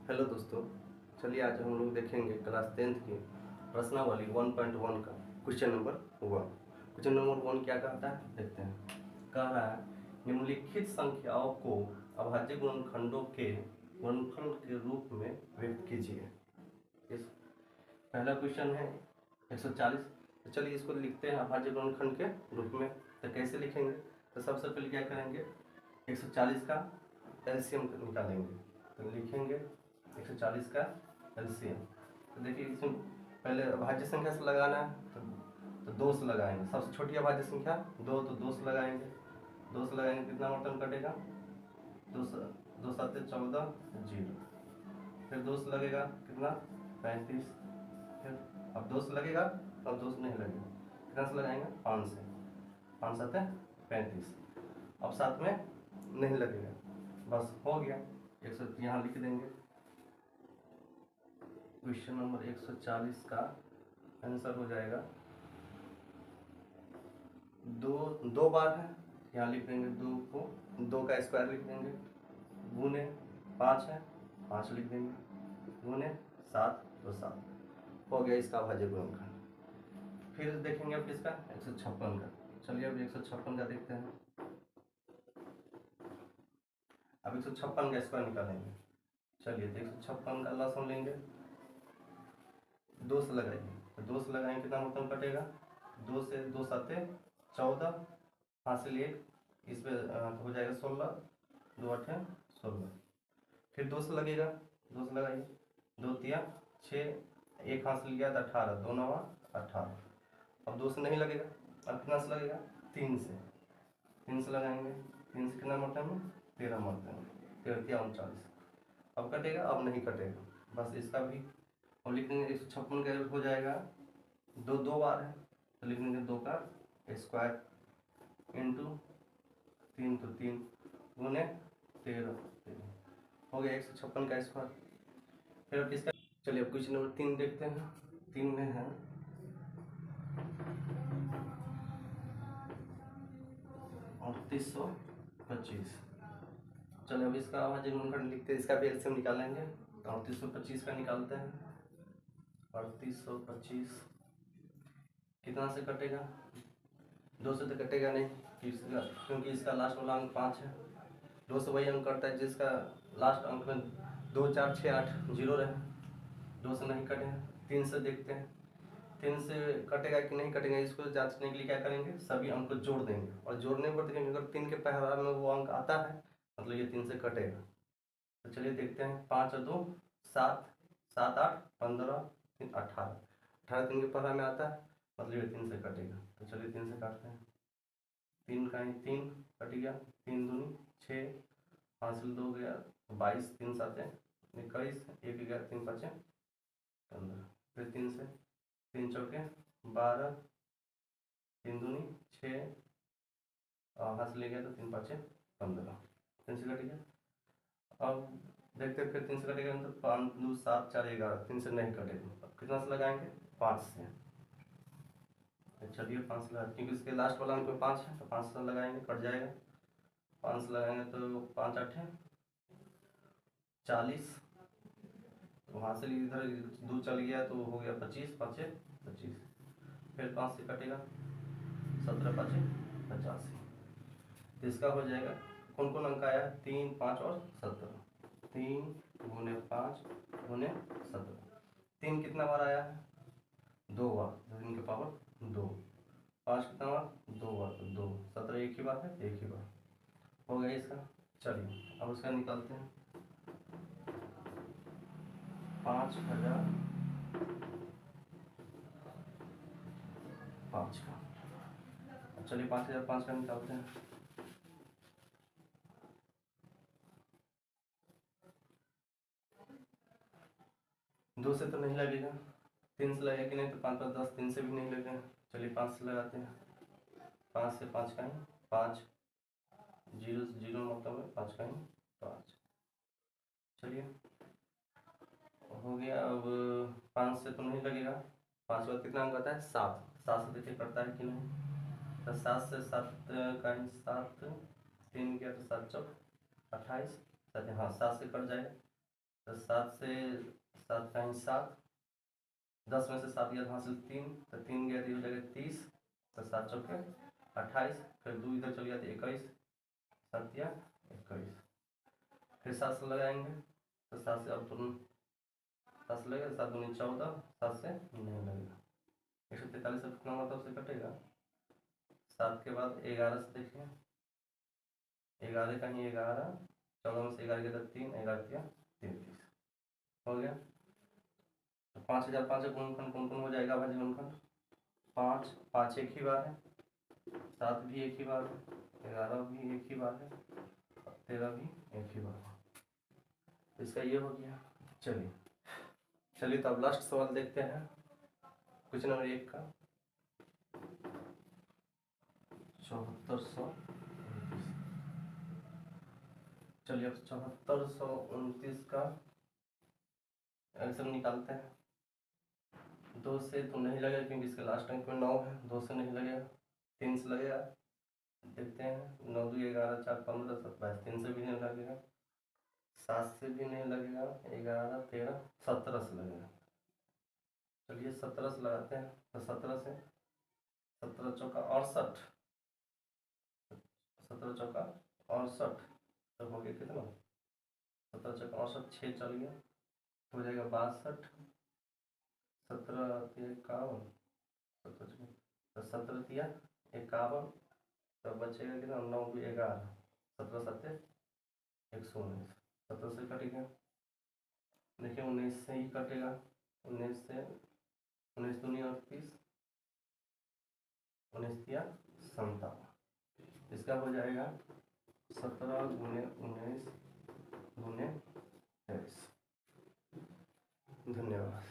Hello दोस्तों, चलिए आज हम लोग देखेंगे क्लास 10th की प्रश्नावली 1.1 का क्वेश्चन नंबर 1। क्वेश्चन नंबर 1 क्या कहता है देखते हैं। कह रहा है निम्नलिखित संख्याओं को अभाज्य गुणनखंडों के गुणनफल के रूप में व्यक्त कीजिए। इस पहला क्वेश्चन है 140। तो चलिए इसको लिखते हैं अभाज्य गुणनखंड के रूप में। तो कैसे लिखेंगे? तो सबसे पहले क्या करेंगे, 140 का एलसीएम निकालेंगे। तो लिखेंगे 140 का एलसीएम। तो देखिए इसमें पहले अभाज्य संख्या से लगाना है तो 2 से लगाएंगे। सबसे छोटी अभाज्य संख्या 2, तो 2 से लगाएंगे। 2 से लगाएंगे कितना मतलब कटेगा, 2 7 14 0। फिर 2 से लगेगा कितना 35। फिर अब 2 से लगेगा, अब 2 से नहीं लगेगा, कितना से लगाएंगे 5 से, 5 7 35। अब साथ में नहीं लगेगा, बस हो गया। 100 यहाँ लिख देंगे। क्वेश्चन नंबर 140 का आंसर हो जाएगा 2 बार है, यहाँ लिख देंगे 2 को 2 का स्क्वायर लिख देंगे, गुने 5 है 5 लिख देंगे, गुने 7 तो 7 हो गया इसका अभाज्य गुणनखंड। फिर देखेंगे अब किसका 156 का। चलिए अब 156 का देखते हैं। अब 156 का स्क्वायर निकालेंगे। चलिए तो 156 का लसन लेंगे, 2 से लगाएंगे। तो 2 से लगाएंगे कितना मतलब कटेगा, 2 से 2 7 14, हासिल 1, इस पे हो जाएगा 16, 2 8 16। फिर 2 से लगेगा, 2 से लगाइए, 2 3 6, 1 हासिल गया तो 18, 2 9 18। अब 2 से नहीं लगेगा, अब कितना से लगेगा 3 से, 3 से लगाएंगे। 3 से कितना मरते हैं 13 मरते हैं, 13 39। अब कटेगा, अब नहीं कटेगा, बस इसका भी और लिख देंगे 156 का हो जाएगा 2 बार है, तो लिख देंगे 2 का स्क्वायर इंटू 3 तो 3 गुने 13 हो गया 156 का स्क्वायर। फिर अब किसका, चलिए अब क्वेश्चन नंबर 3 देखते हैं। 3 में है 3825। चलिए अब इसका अभाज्य गुणनखंड लिखते हैं, इसका भी एलसीएम निकालेंगे। 3825 का निकालते हैं। 3825 कितना से कटेगा, 2 से तो कटेगा नहीं, क्योंकि इसका लास्ट वाला अंक 5 है। 2 से वही अंक कटता है जिसका लास्ट अंक में 2 4 6 8 0 रहे। 2 से नहीं कटेगा। 3 से देखते हैं, 3 से कटेगा कि नहीं कटेगा, इसको जांचने के लिए क्या करेंगे, सभी अंक को जोड़ देंगे। और जोड़ने पर देखेंगे अगर 3 के पहला में वो अंक आता है मतलब ये 3 से कटेगा। तो चलिए देखते हैं, 5 और 2 7, 7 8 15 3 18, 18 3 के पहला में आता है मतलब ये 3 से कटेगा। तो चलिए 3 से काटते हैं। 3 का 3 कट गया, 3 दूनी 6, हासिल 2 गया 22, 3 7 21, 1 गया 3 5 15। फिर 3 से 3 चौके 12, 3 दूनी 6, हासिल गया तो 3 5 15, 3 से कट गया। अब देखते फिर 3 से कटेगा तो 5 2 7 4 11, 3 से नहीं कटेगा। अब कितना से लगाएंगे 5 से। चलिए 5 से लगा, क्योंकि इसके लास्ट वाला अंक में 5 है तो 5 से लगाएंगे, कट जाएगा। 5 से लगाएंगे तो 5 8 40, वहाँ से इधर 2 चल गया तो हो गया 25, 5 25। फिर 5 से कटेगा 17 5 85। इसका हो जाएगा कौन कौन अंक आया, 3 5 और 17। 3 गुने 5 गुने 17। 3 कितना बार आया है 2 बार, 3 के पावर 2। 5 कितना बार 2 बार, तो 2। 17 एक ही बार है, एक ही बार हो गया इसका। चलिए अब उसका निकालते हैं। 5005 का। चलिए 5005 का निकालते हैं। 2 से तो नहीं लगेगा, 3 से लगेगा कि नहीं, तो 5 5 10, 3 से भी नहीं लगेगा। चलिए 5 से लगाते हैं। 5 से 5 का 5, 0 से 0 मतलब है 5 का 5। चलिए हो गया। अब 5 से तो नहीं लगेगा, 5 बाद कितना अंक आता है 7। 7 से देखिए करता है कि नहीं, तो 7 से 7 का 7, 3 गया तो 7 चौक 28, हाँ 7 से कट जाएगा। तो 7 का ही 7, 10 में से 7 गया तो हासिल 3, तो 3 गया तो हो जाएगा 30, तो 7 चौके 28, फिर 2 इधर चल गया तो 21, 7 या 21, फिर 7 से लगाएंगे तो 7 से अब तुरंत 7 से लगेगा, 7 दूनी 14, 7 से नहीं लगेगा, 143 से कितना मतलब से कटेगा, 7 के बाद 11 से देखिए, 11 का ही 11, 14 में से 11 गया तो 3, 11 किया 33, हो गया। तो 5005 गुणनखंड कौन कौन हो जाएगा भाई गुणनखंड, 5, 5 एक ही बार है, 7 भी एक ही बार है, 11 भी एक ही बार है, 13 भी एक ही बार है, इसका ये हो गया। चलिए तो अब लास्ट सवाल देखते हैं, क्वेश्चन नंबर 1 का 7429। चलिए अब 7429 का आंसर निकालते हैं। 2 से तो नहीं लगेगा क्योंकि इसका लास्ट अंक में 9 है, 2 से नहीं लगेगा, 3 से लगेगा, देखते हैं 9 2 11 4 15 27, 3 से भी नहीं लगेगा, 7 से भी नहीं लगेगा, 11 13 17 से लगेगा। चलिए 17 से लगाते हैं, तो 17 से 17 चौका 68, 17 चौका 68, तो हो गया कितना, 17 चौका 68, 6 चल गया, हो जाएगा 62, 17 51, 17 दिया 51, तो बचेगा कितना, 9 2 11, 17 7 119, 17 से कट गया, देखिए 19 से ही कटेगा, 19 से 19 दूनी 38, 19 दिया 57, इसका हो जाएगा 17 गुने 19 गुने 23। धन्यवाद।